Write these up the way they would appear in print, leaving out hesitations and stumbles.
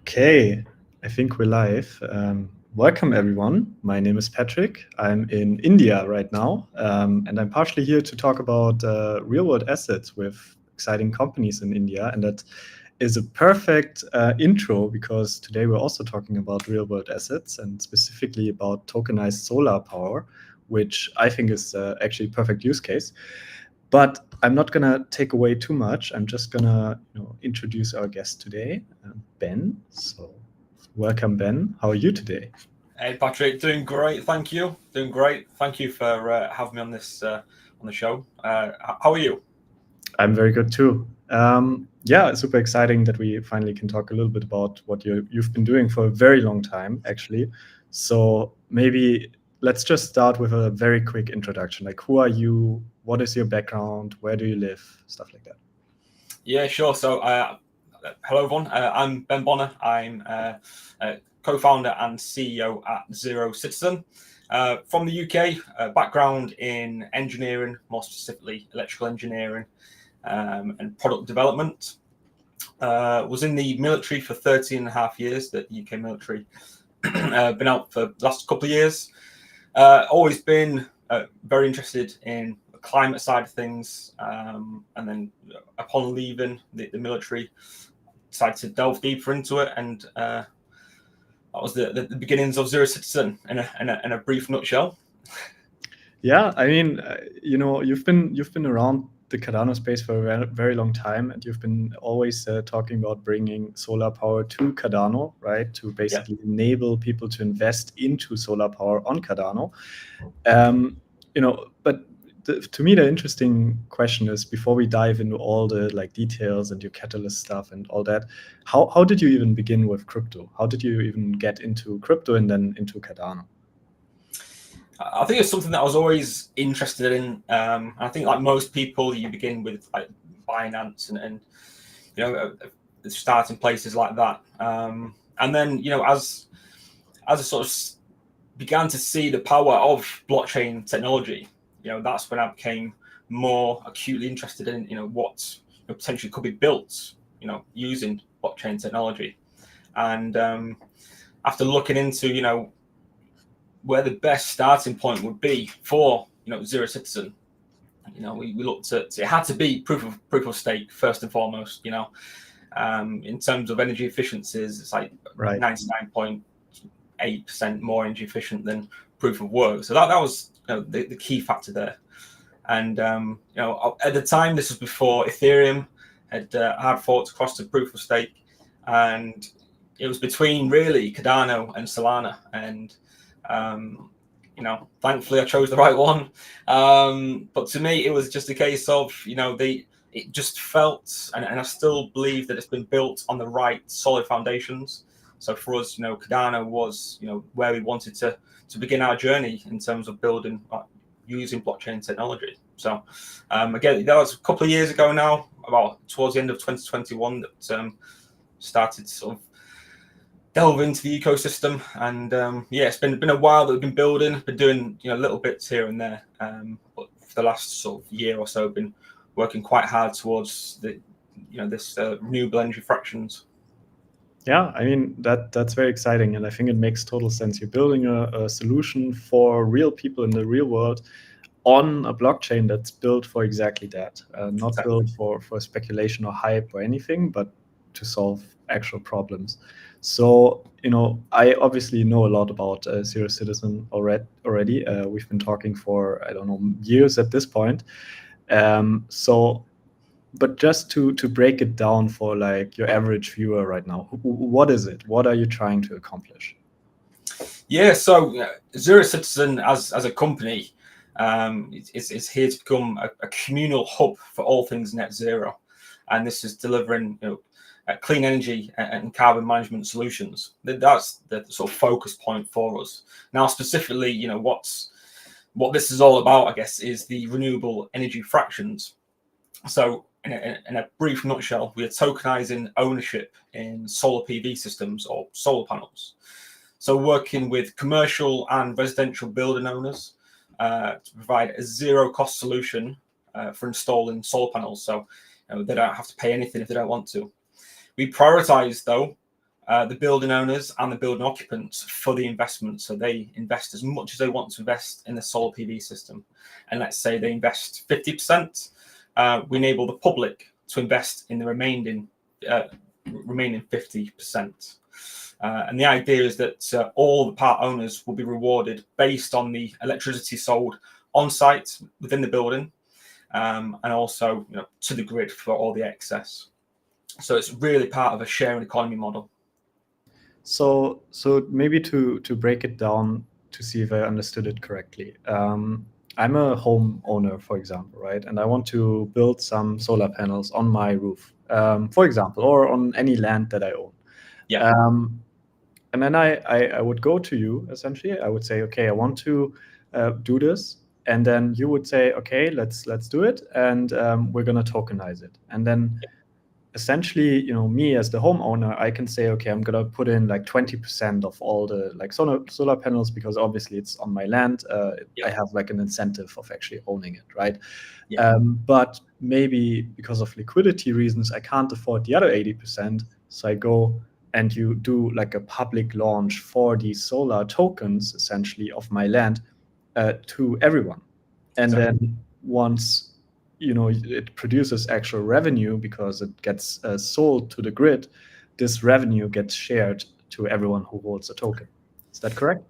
Okay, I think we're live. Welcome, everyone. My name is Patrick. I'm in India right now, and I'm partially here to talk about real-world assets with exciting companies in India. And that is a perfect intro because today we're also talking about real-world assets and specifically about tokenized solar power, which I think is actually a perfect use case. But I'm not gonna take away too much. I'm just gonna introduce our guest today, Ben. So welcome, Ben. How are you today? Hey Patrick, doing great, thank you. Doing great. Thank you for having me on this on the show. How are you? I'm very good too. Yeah, it's super exciting that we finally can talk a little bit about what you've been doing for a very long time, actually. So maybe let's just start with a very quick introduction. Like, who are you? What is your background? Where do you live? Stuff like that. Yeah, sure. So, hello everyone. I'm Ben Bonner. I'm co-founder and CEO at Zero Citizen. From the UK, background in engineering, more specifically electrical engineering and product development. Was in the military for 13 and a half years, the UK military. Been out for the last couple of years. Always been very interested in the climate side of things, and then upon leaving the military, decided to delve deeper into it, and that was the beginnings of Zero Citizen in a brief nutshell. Yeah, I mean, you've been around the Cardano space for a very, very long time, and you've been always talking about bringing solar power to Cardano, right? To basically enable people to invest into solar power on Cardano. But to me, the interesting question is, before we dive into all the details and your catalyst stuff and all that, how did you even begin with crypto? How did you even get into crypto and then into Cardano? I think it's something that I was always interested in. I think, like most people, you begin with like Binance and starting places like that. And then as I sort of began to see the power of blockchain technology, that's when I became more acutely interested in what potentially could be built, using blockchain technology. And after looking into where the best starting point would be for Zero Citizen, we looked at, it had to be proof of stake first and foremost. In terms of energy efficiencies, it's like 99.8% more energy efficient than proof of work. So that was the key factor there. And at the time, this was before Ethereum had hard forked across to proof of stake, and it was between really Cardano and Solana. And thankfully I chose the right one. But to me, it was just a case of it just felt, and I still believe that it's been built on the right solid foundations. So for us, Cardano was where we wanted to begin our journey in terms of building using blockchain technology. So again, that was a couple of years ago now, about towards the end of 2021, that started to sort of delve into the ecosystem. And it's been a while that we've been building, been doing little bits here and there, but for the last sort of year or so, been working quite hard towards the this renewable energy fractions. Yeah, I mean, that's very exciting, and I think it makes total sense. You're building a solution for real people in the real world on a blockchain that's built for exactly that, not built for speculation or hype or anything, but to solve actual problems. So, I obviously know a lot about Zero Citizen already. We've been talking for, I don't know, years at this point. But just to break it down for your average viewer right now, what is it? What are you trying to accomplish? Yeah, so Zero Citizen as a company is here to become a communal hub for all things net zero, and this is delivering clean energy and carbon management solutions. That's the sort of focus point for us. Now, specifically, what this is all about, I guess, is the renewable energy fractions. So in a brief nutshell, we are tokenizing ownership in solar PV systems or solar panels. So working with commercial and residential building owners to provide a zero-cost solution for installing solar panels. So they don't have to pay anything if they don't want to. We prioritize, though, the building owners and the building occupants for the investment. So they invest as much as they want to invest in the solar PV system. And let's say they invest 50%, we enable the public to invest in the remaining 50%. And the idea is that all the part owners will be rewarded based on the electricity sold on site within the building, and also to the grid for all the excess. So it's really part of a sharing economy model. So maybe to break it down to see if I understood it correctly. I'm a homeowner, for example, right? And I want to build some solar panels on my roof, for example, or on any land that I own. Yeah. And then I would go to you, essentially. I would say, okay, I want to do this. And then you would say, okay, let's do it. And we're going to tokenize it. And then essentially, me as the homeowner, I can say, okay, I'm going to put in like 20% of all the like solar panels, because obviously it's on my land. I have like an incentive of actually owning it, right? Yeah. But maybe because of liquidity reasons, I can't afford the other 80%. So I go and you do like a public launch for these solar tokens, essentially, of my land to everyone. And then once it produces actual revenue because it gets sold to the grid, this revenue gets shared to everyone who holds a token. Is that correct?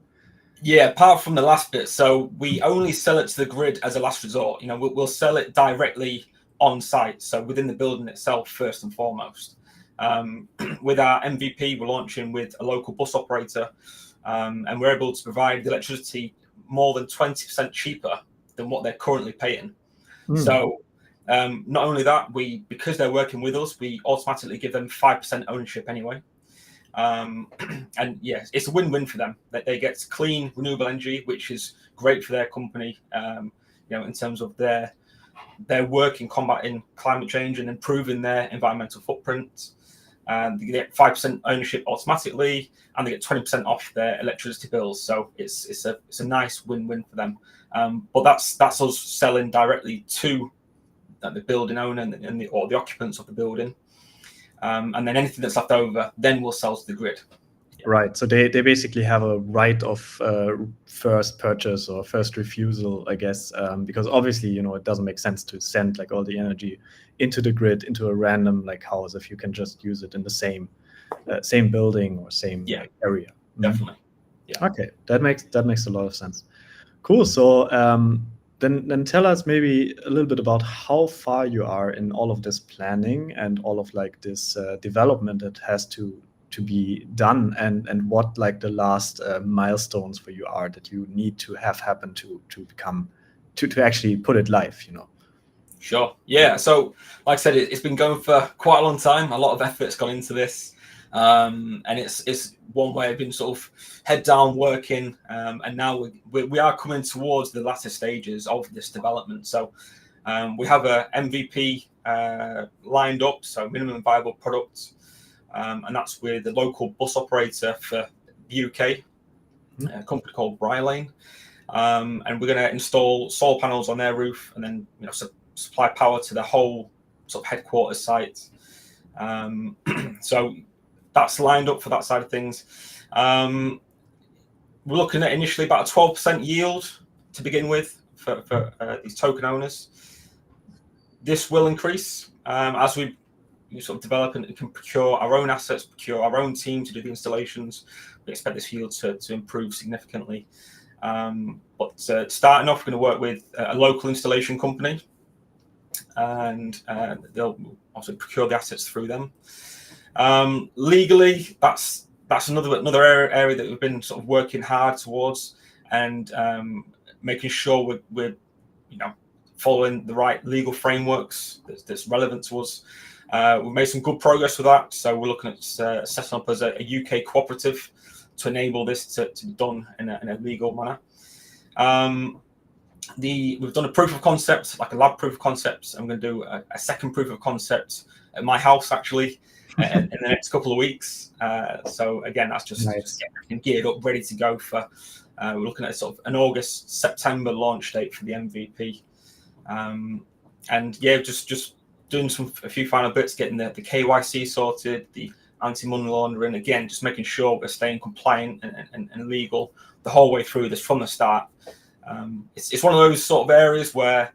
Yeah, apart from the last bit. So we only sell it to the grid as a last resort. We'll sell it directly on site, so within the building itself first and foremost. With our MVP, we're launching with a local bus operator, and we're able to provide the electricity more than 20% cheaper than what they're currently paying. So not only that, because they're working with us, we automatically give them 5% ownership anyway. And yes, it's a win-win for them that they get clean renewable energy, which is great for their company, in terms of their work in combating climate change and improving their environmental footprint. They get 5% ownership automatically, and they get 20% off their electricity bills. So it's a nice win-win for them. But that's us selling directly to the building owner or the occupants of the building. And then anything that's left over, then we'll sell to the grid. Right. So they basically have a right of first purchase or first refusal, I guess, because obviously, it doesn't make sense to send like all the energy into the grid, into a random like house, if you can just use it in the same building or same like, area. Definitely. Yeah. Okay, that makes a lot of sense. Cool. So then tell us maybe a little bit about how far you are in all of this planning and all of like this development that has to be done, and what like the last milestones for you are that you need to have happen to become to actually put it live. Sure. Yeah. So like I said, it's been going for quite a long time. A lot of effort's gone into this. And it's one way I've been sort of head down working, and now we are coming towards the latter stages of this development. So we have a MVP lined up, so minimum viable product, and that's with the local bus operator for the UK, a company called Brylane, and we're going to install solar panels on their roof, and then supply power to the whole sort of headquarters site. So that's lined up for that side of things. We're looking at initially about a 12% yield to begin with for these token owners. This will increase as we sort of develop and can procure our own assets, procure our own team to do the installations. We expect this yield to improve significantly. But starting off, we're going to work with a local installation company, and they'll also procure the assets through them. Legally, that's another area that we've been sort of working hard towards, and making sure we're following the right legal frameworks that's relevant to us. We've made some good progress with that, so we're looking at setting up as a UK cooperative to enable this to be done in a legal manner. We've done a proof of concept, like a lab proof of concept. I'm going to do a second proof of concept at my house actually in the next couple of weeks. So again, that's just getting geared up, ready to go for. We're looking at sort of an August-September launch date for the MVP, and yeah, just doing a few final bits, getting the KYC sorted, the anti-money laundering. Again, just making sure we're staying compliant and legal the whole way through this from the start. It's one of those sort of areas where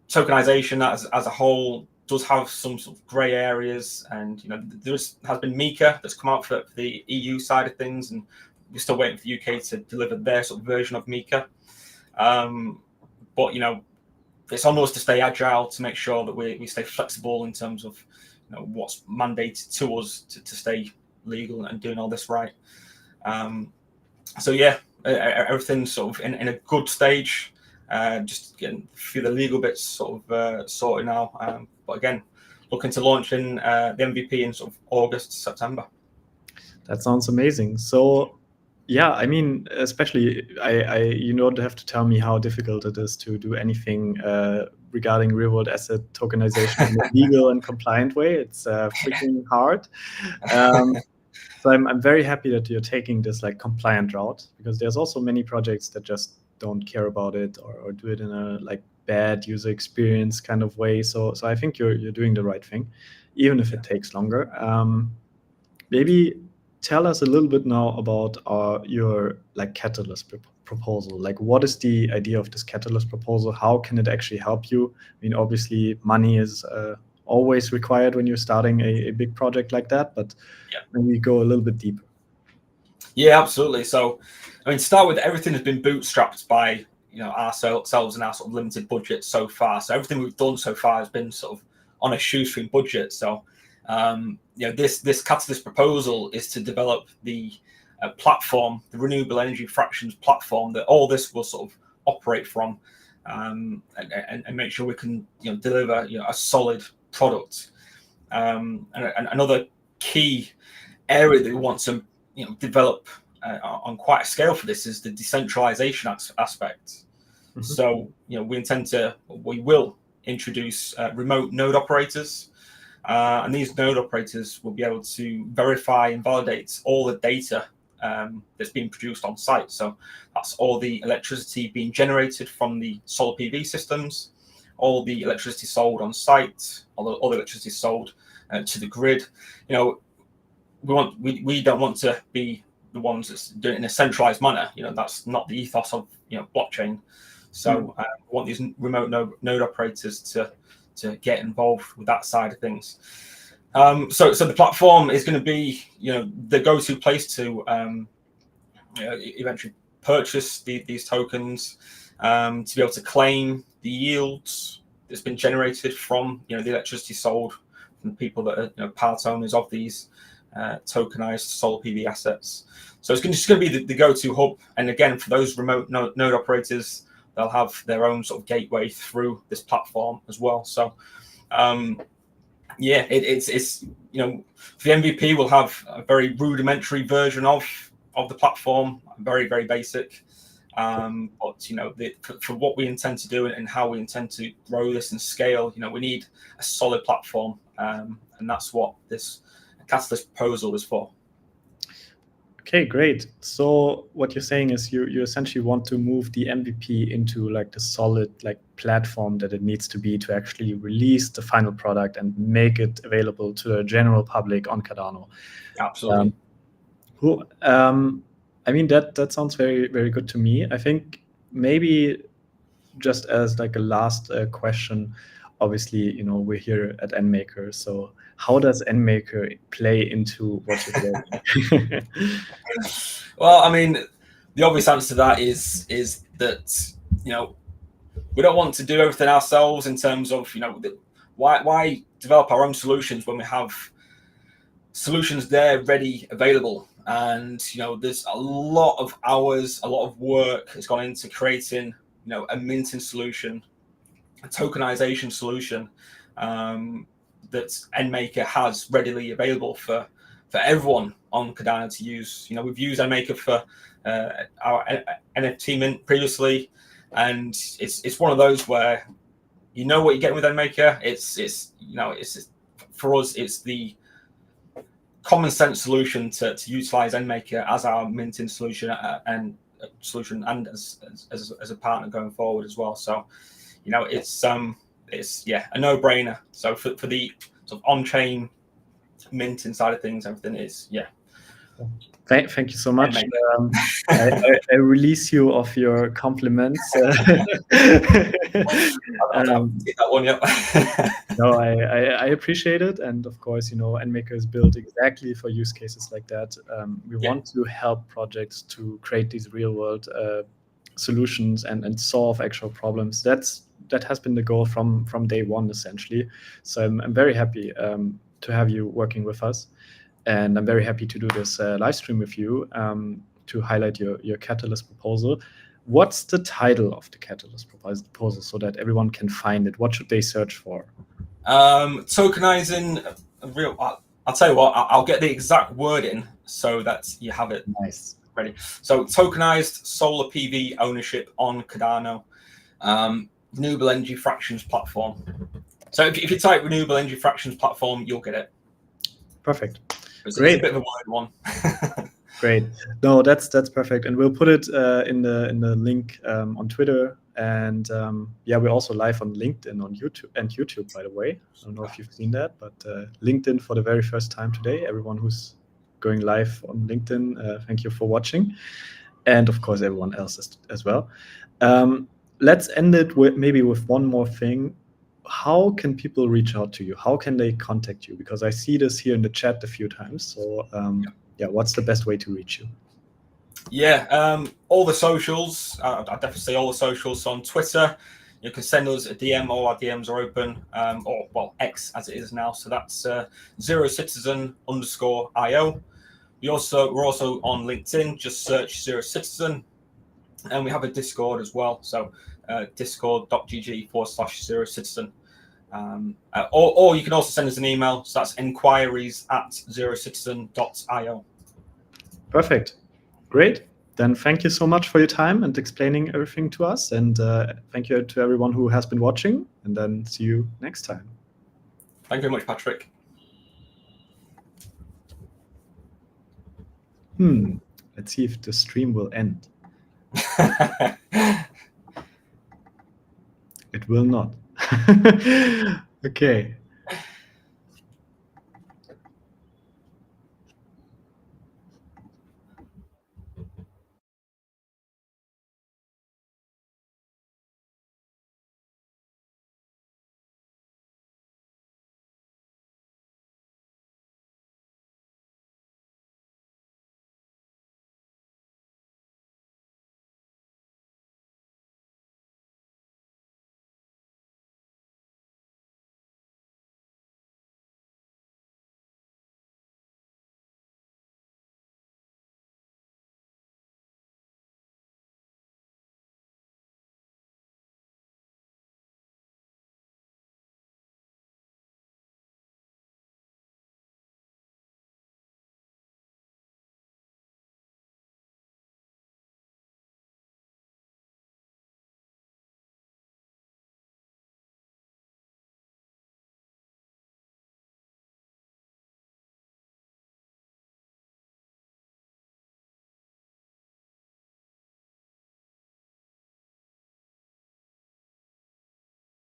tokenization as a whole does have some sort of grey areas, and there has been MiCA that's come out for the EU side of things, and we're still waiting for the UK to deliver their sort of version of MiCA. But it's on us to stay agile, to make sure that we stay flexible in terms of what's mandated to us to stay legal and doing all this right. So yeah, everything's sort of in a good stage. Just getting a few of the legal bits sort of sorted now. But again, looking to launch in the MVP in sort of August, September. That sounds amazing. So yeah, I mean, especially you don't have to tell me how difficult it is to do anything regarding real world asset tokenization in a legal and compliant way. It's freaking hard. So I'm very happy that you're taking this like compliant route, because there's also many projects that just don't care about it or do it in a like bad user experience kind of way. So I think you're doing the right thing, even if it takes longer. Maybe tell us a little bit now about your like catalyst proposal. Like, what is the idea of this catalyst proposal? How can it actually help you? I mean, obviously money is always required when you're starting a big project like that, but maybe go a little bit deeper. Yeah, absolutely. So, I mean, start with everything has been bootstrapped by ourselves and our sort of limited budget so far. So everything we've done so far has been sort of on a shoestring budget. So, this catalyst proposal is to develop the platform, the renewable energy fractions platform, that all this will sort of operate from, and make sure we can deliver a solid product. And another key area that we want to develop on quite a scale for this is the decentralization aspect. Mm-hmm. So we will introduce remote node operators, and these node operators will be able to verify and validate all the data that's being produced on site. So that's all the electricity being generated from the solar PV systems, all the electricity sold on site, all the electricity sold to the grid. We don't want to be the ones that's doing it in a centralized manner. That's not the ethos of blockchain. So we want these remote node operators to get involved with that side of things. So the platform is going to be the go-to place to eventually purchase these tokens, to be able to claim the yields that's been generated from the electricity sold from the people that are part owners of these tokenized solar PV assets. So it's just going to be the go-to hub. And again, for those remote node operators, they'll have their own sort of gateway through this platform as well. So it's the MVP will have a very rudimentary version of the platform, very, very basic. But for what we intend to do and how we intend to grow this and scale, we need a solid platform, and that's what this catalyst proposal is for. Okay, great. So what you're saying is you essentially want to move the MVP into like the solid like platform that it needs to be to actually release the final product and make it available to the general public on Cardano. Absolutely. Cool. I mean, that sounds very, very good to me. I think maybe just as like a last question, obviously, we're here at NMaker. So how does NMaker play into what you're doing? Well, I mean, the obvious answer to that is that, we don't want to do everything ourselves in terms of, why develop our own solutions when we have solutions there ready, available. And, there's a lot of hours, a lot of work has gone into creating, a minting solution, a tokenization solution that NMaker has readily available for everyone on Cardano to use. We've used NMaker for our NFT mint previously, and it's one of those where what you're getting with NMaker. It's for us, it's the common sense solution to utilize NMaker as our minting solution and as a partner going forward as well. So it's a no-brainer. So for the sort of on-chain minting side of things, everything is, yeah. Thank you so much. I release you of your compliments. I'll take that one, yeah. No, I appreciate it, and of course, Endmaker is built exactly for use cases like that. We want to help projects to create these real-world solutions and solve actual problems. That has been the goal from day one, essentially. So I'm very happy to have you working with us. And I'm very happy to do this live stream with you to highlight your Catalyst proposal. What's the title of the Catalyst proposal so that everyone can find it? What should they search for? Tokenizing real. I'll tell you what. I'll get the exact wording so that you have it Nice. ready. So, tokenized solar PV ownership on Cardano, renewable energy fractions platform. So, if you type renewable energy fractions platform, you'll get it. Perfect. It's Great. a bit of a word one. Great. No, that's perfect, and we'll put it in the link on Twitter, and we're also live on LinkedIn, on YouTube, by the way. I don't know if you've seen that, but LinkedIn for the very first time today. Everyone who's going live on LinkedIn, thank you for watching, and of course everyone else as well. Let's end it with one more thing. How can people reach out to you? How can they contact you? Because I see this here in the chat a few times. So what's the best way to reach you? Yeah, all the socials. I'd definitely say all the socials. So on Twitter, you can send us a DM. All our DMs are open, or X as it is now. So that's ZeroCitizen_IO. We're also on LinkedIn. Just search Zero Citizen, and we have a Discord as well. So discord.gg/ZeroCitizen. Or you can also send us an email. So that's enquiries@zerocitizen.io. Perfect. Great. Then thank you so much for your time and explaining everything to us. And thank you to everyone who has been watching. And then see you next time. Thank you very much, Patrick. Let's see if the stream will end. It will not. Okay.